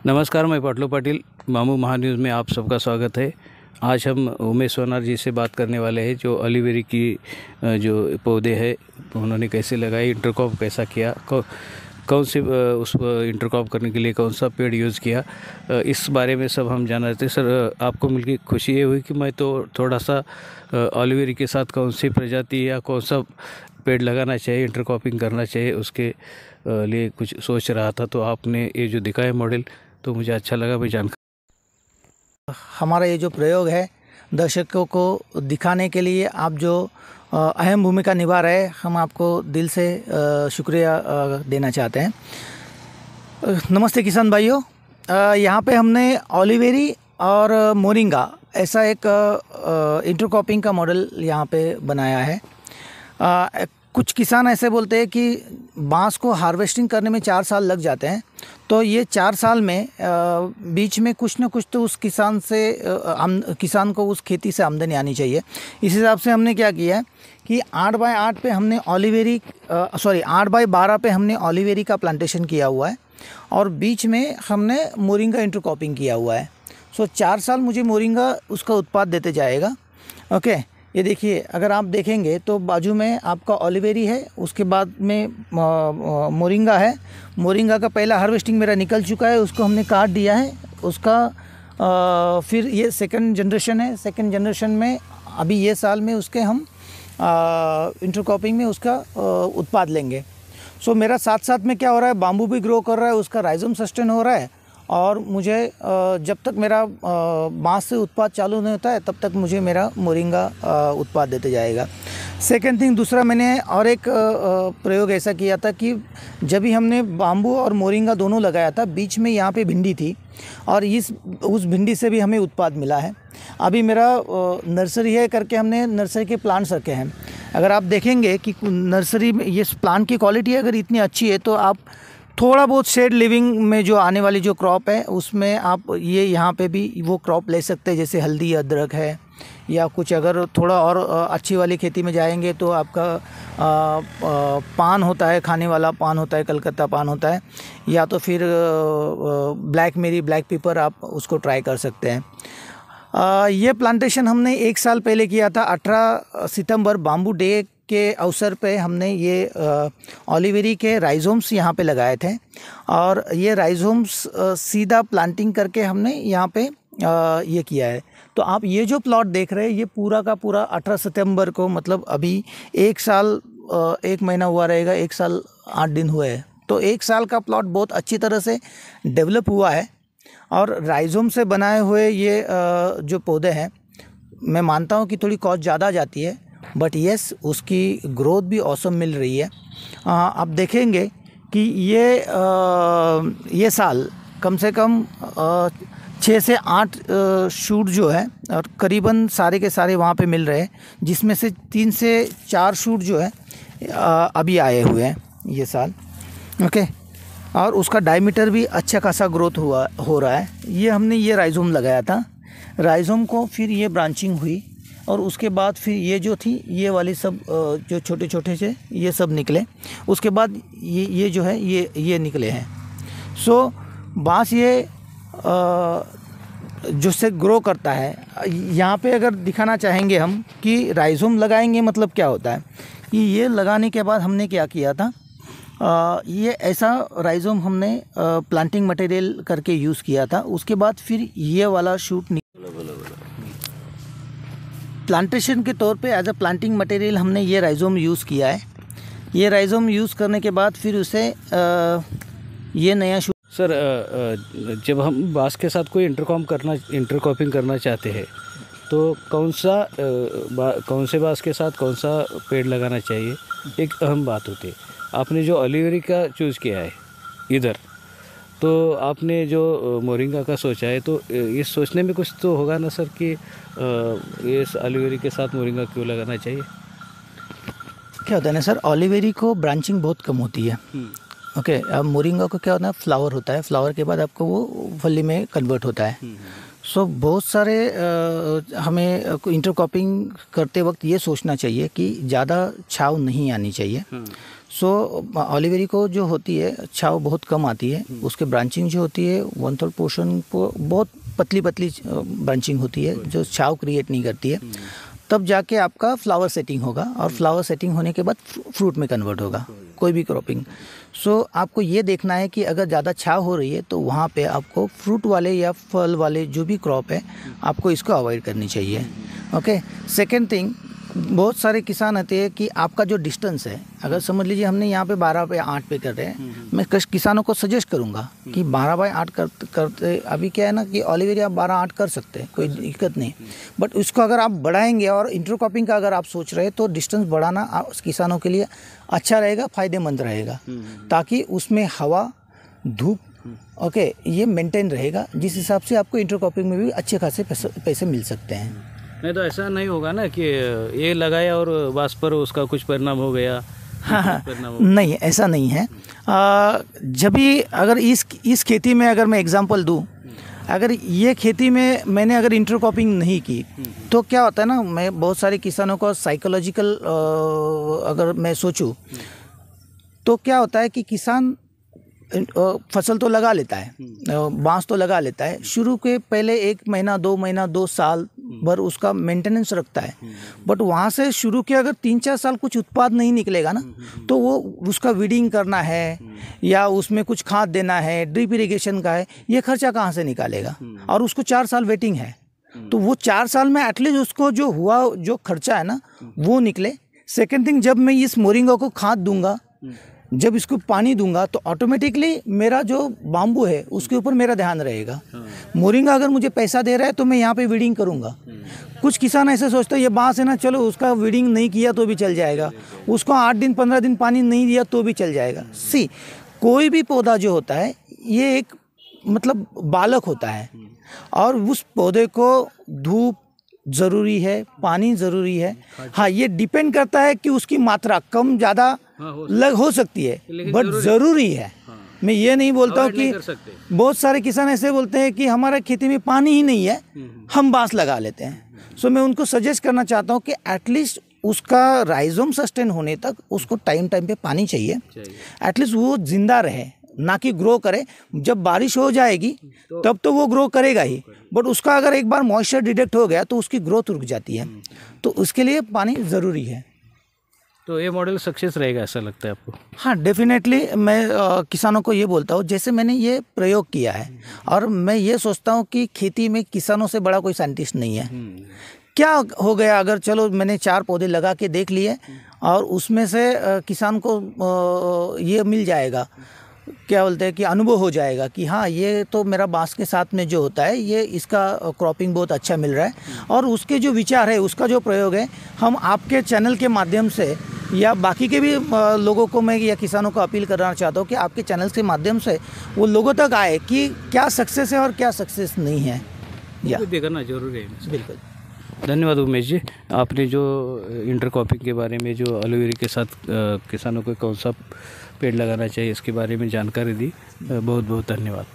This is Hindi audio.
नमस्कार, मैं पाटलू पाटिल, मामू महान्यूज़ में आप सबका स्वागत है। आज हम उमेश सोनार जी से बात करने वाले हैं जो एलोवेरा की जो पौधे हैं उन्होंने कैसे लगाए, इंटरक्रॉप कैसा किया, कौन से उस इंटरक्रॉप करने के लिए कौन सा पेड़ यूज़ किया, इस बारे में सब हम जान रहे थे। सर, आपको मिलकर खुशी ये हुई कि मैं तो थोड़ा सा एलोवेरा के साथ कौन सी प्रजाति या कौन सा पेड़ लगाना चाहिए, इंटरक्रॉपिंग करना चाहिए, उसके लिए कुछ सोच रहा था। तो आपने ये जो दिखाया मॉडल तो मुझे अच्छा लगा। मैं जानकारी, हमारा ये जो प्रयोग है दर्शकों को दिखाने के लिए आप जो अहम भूमिका निभा रहे हैं, हम आपको दिल से शुक्रिया देना चाहते हैं। नमस्ते किसान भाइयों, यहाँ पे हमने एलोवेरा और मोरिंगा ऐसा एक इंटरक्रॉपिंग का मॉडल यहाँ पे बनाया है। कुछ किसान ऐसे बोलते हैं कि बांस को हार्वेस्टिंग करने में 4 साल लग जाते हैं, तो ये 4 साल में बीच में कुछ ना कुछ तो उस किसान को उस खेती से आमदनी आनी चाहिए। इस हिसाब से हमने क्या किया है कि 8x8 पे हमने 8x12 पे हमने एलोवेरा का प्लांटेशन किया हुआ है और बीच में हमने मोरिंगा इंटरक्रॉपिंग किया हुआ है। 4 साल मुझे मोरिंगा उसका उत्पाद देते जाएगा। ओके, ये देखिए, अगर आप देखेंगे तो बाजू में आपका एलोवेरा है, उसके बाद में मोरिंगा है। मोरिंगा का पहला हार्वेस्टिंग मेरा निकल चुका है, उसको हमने काट दिया है। उसका फिर ये सेकंड जनरेशन है। सेकंड जनरेशन में अभी ये साल में उसके हम इंटरक्रॉपिंग में उसका उत्पाद लेंगे। मेरा साथ साथ में क्या हो रहा है, बाम्बू भी ग्रो कर रहा है, उसका राइजोम सस्टेन हो रहा है और मुझे जब तक मेरा बांस से उत्पाद चालू नहीं होता है तब तक मुझे मेरा मोरिंगा उत्पाद देते जाएगा। सेकेंड थिंग, दूसरा मैंने और एक प्रयोग ऐसा किया था कि जब भी हमने बाम्बू और मोरिंगा दोनों लगाया था, बीच में यहाँ पे भिंडी थी और उस भिंडी से भी हमें उत्पाद मिला है। अभी मेरा नर्सरी है करके हमने नर्सरी के प्लांट्स रखे हैं। अगर आप देखेंगे कि नर्सरी में ये प्लांट की क्वालिटी अगर इतनी अच्छी है तो आप थोड़ा बहुत शेड लिविंग में जो आने वाली जो क्रॉप है उसमें आप ये यहाँ पे भी वो क्रॉप ले सकते हैं, जैसे हल्दी, अदरक है, या कुछ अगर थोड़ा और अच्छी वाली खेती में जाएंगे तो आपका पान होता है, खाने वाला पान होता है, कलकत्ता पान होता है, या तो फिर ब्लैक पेपर आप उसको ट्राई कर सकते हैं। ये प्लांटेशन हमने 1 साल पहले किया था। 18 सितंबर बाम्बू डे के अवसर पे हमने ये एलोवेरा के राइजोम्स यहाँ पे लगाए थे और ये राइजोम्स सीधा प्लांटिंग करके हमने यहाँ पे ये किया है। तो आप ये जो प्लॉट देख रहे हैं ये पूरा का पूरा 18 सितंबर को, मतलब अभी 1 साल 1 महीना हुआ रहेगा, 1 साल 8 दिन हुए हैं। तो 1 साल का प्लॉट बहुत अच्छी तरह से डेवलप हुआ है और राइजोम से बनाए हुए ये जो पौधे हैं, मैं मानता हूँ कि थोड़ी कॉस्ट ज़्यादा जाती है, बट येस उसकी ग्रोथ भी ऑसम मिल रही है। आप देखेंगे कि ये साल कम से कम 6 से 8 शूट जो है और करीबन सारे के सारे वहाँ पे मिल रहे हैं, जिसमें से 3 से 4 शूट जो है अभी आए हुए हैं ये साल। ओके, और उसका डायमीटर भी अच्छा खासा ग्रोथ हो रहा है। ये हमने ये राइजोम लगाया था, राइजोम को फिर ये ब्रांचिंग हुई और उसके बाद फिर ये जो थी ये वाली सब जो छोटे छोटे से ये सब निकले, उसके बाद ये जो है ये निकले हैं। बांस ये जो से ग्रो करता है। यहाँ पे अगर दिखाना चाहेंगे हम कि राइजोम लगाएंगे मतलब क्या होता है, कि ये लगाने के बाद हमने क्या किया था, ये ऐसा राइजोम हमने प्लांटिंग मटेरियल करके यूज़ किया था। उसके बाद फिर ये वाला शूट प्लांटेशन के तौर पे एज अ प्लांटिंग मटेरियल हमने ये राइजोम यूज़ किया है। ये राइजोम यूज़ करने के बाद फिर उसे ये नया शूट। सर, जब हम बांस के साथ कोई इंटरक्रॉपिंग करना चाहते हैं तो कौन से बांस के साथ कौन सा पेड़ लगाना चाहिए, एक अहम बात होती है। आपने जो एलोवेरा का चूज़ किया है इधर, तो आपने जो मोरिंगा का सोचा है, तो इस सोचने में कुछ तो होगा ना सर कि इस एलोवेरा के साथ मोरिंगा क्यों लगाना चाहिए? क्या होता है ना सर, एलोवेरा को ब्रांचिंग बहुत कम होती है। ओके, अब मोरिंगा को क्या होता है, फ्लावर होता है, फ्लावर के बाद आपको वो फली में कन्वर्ट होता है। बहुत सारे हमें इंटरक्रॉपिंग करते वक्त ये सोचना चाहिए कि ज़्यादा छाव नहीं आनी चाहिए। सो ऑलिवेरी जो होती है छाव बहुत कम आती है, उसके ब्रांचिंग जो होती है 1/3 पोर्शन को बहुत पतली ब्रांचिंग होती है जो छाव क्रिएट नहीं करती है। तब जाके आपका फ्लावर सेटिंग होगा और फ्लावर सेटिंग होने के बाद फ्रूट में कन्वर्ट होगा कोई भी क्रॉपिंग। सो आपको ये देखना है कि अगर ज़्यादा छाव हो रही है तो वहाँ पे आपको फ्रूट वाले या फल वाले जो भी क्रॉप है आपको इसको अवॉइड करनी चाहिए। ओके, सेकेंड थिंग, बहुत सारे किसान होते हैं कि आपका जो डिस्टेंस है, अगर समझ लीजिए हमने यहाँ पे 12 बाय 8 पे कर रहे हैं, मैं किसानों को सजेस्ट करूँगा कि 12 बाय 8 करते। अभी क्या है ना कि ऑलिवेरी आप 12-8 कर सकते हैं, कोई दिक्कत नहीं, बट उसको अगर आप बढ़ाएंगे और इंटरक्रॉपिंग का अगर आप सोच रहे हैं तो डिस्टेंस बढ़ाना किसानों के लिए अच्छा रहेगा, फ़ायदेमंद रहेगा, ताकि उसमें हवा धूप ओके ये मेंटेन रहेगा, जिस हिसाब से आपको इंटरक्रॉपिंग में भी अच्छे खासे पैसे मिल सकते हैं। नहीं तो ऐसा नहीं होगा ना कि ये लगाया और बस पर उसका कुछ परिणाम हो गया। हाँ, नहीं ऐसा नहीं है। जब भी अगर इस खेती में अगर मैं एग्जांपल दूं, अगर ये खेती में मैंने अगर इंटरक्रॉपिंग नहीं की तो क्या होता है ना, मैं बहुत सारे किसानों को साइकोलॉजिकल अगर मैं सोचूं तो क्या होता है कि किसान फसल तो लगा लेता है, बांस तो लगा लेता है, शुरू के पहले 1 महीना 2 महीना 2 साल भर उसका मेंटेनेंस रखता है, बट वहाँ से शुरू के अगर 3-4 साल कुछ उत्पाद नहीं निकलेगा ना तो वो उसका वीडिंग करना है या उसमें कुछ खाद देना है, ड्रिप इरिगेशन का है, ये खर्चा कहाँ से निकालेगा, और उसको 4 साल वेटिंग है। तो वो 4 साल में एटलीस्ट उसको जो हुआ जो खर्चा है ना वो निकले। सेकेंड थिंग, जब मैं इस मोरिंगा को खाद दूंगा, जब इसको पानी दूंगा तो ऑटोमेटिकली मेरा जो बाम्बू है उसके ऊपर मेरा ध्यान रहेगा। मोरिंगा अगर मुझे पैसा दे रहा है तो मैं यहाँ पे वीडिंग करूँगा। कुछ किसान ऐसे सोचते हैं ये बांस है ना, चलो उसका वीडिंग नहीं किया तो भी चल जाएगा, उसको 8 दिन 15 दिन पानी नहीं दिया तो भी चल जाएगा। सी, कोई भी पौधा जो होता है ये एक मतलब बालक होता है और उस पौधे को धूप ज़रूरी है, पानी ज़रूरी है। हाँ, ये डिपेंड करता है कि उसकी मात्रा कम ज़्यादा हो सकती है, बट ज़रूरी है। मैं ये नहीं बोलता हूँ कि बहुत सारे किसान ऐसे बोलते हैं कि हमारे खेती में पानी ही नहीं है, हम बांस लगा लेते हैं। सो मैं उनको सजेस्ट करना चाहता हूँ कि एटलीस्ट उसका राइजोम सस्टेन होने तक उसको टाइम पे पानी चाहिए, एटलीस्ट वो जिंदा रहे, ना कि ग्रो करे। जब बारिश हो जाएगी तब तो वो ग्रो करेगा ही, बट उसका अगर एक बार मॉइस्चर डिटेक्ट हो गया तो उसकी ग्रोथ रुक जाती है, तो उसके लिए पानी ज़रूरी है। तो ये मॉडल सक्सेस रहेगा ऐसा लगता है आपको? हाँ, डेफिनेटली। मैं किसानों को ये बोलता हूँ, जैसे मैंने ये प्रयोग किया है, और मैं ये सोचता हूँ कि खेती में किसानों से बड़ा कोई साइंटिस्ट नहीं है। क्या हो गया अगर चलो मैंने 4 पौधे लगा के देख लिए और उसमें से किसान को ये मिल जाएगा, क्या बोलते हैं कि अनुभव हो जाएगा कि हाँ ये तो मेरा बांस के साथ में जो होता है ये इसका क्रॉपिंग बहुत अच्छा मिल रहा है, और उसके जो विचार है उसका जो प्रयोग है हम आपके चैनल के माध्यम से या बाकी के भी लोगों को मैं या किसानों को अपील करना चाहता हूँ कि आपके चैनल के माध्यम से वो लोगों तक आए कि क्या सक्सेस है और क्या सक्सेस नहीं है, या देखना जरूरी है। बिल्कुल। धन्यवाद उमेश जी, आपने जो इंटरक्रॉपिंग के बारे में, जो एलोवेरा के साथ किसानों को कौन सा पेड़ लगाना चाहिए इसके बारे में जानकारी दी, बहुत बहुत धन्यवाद।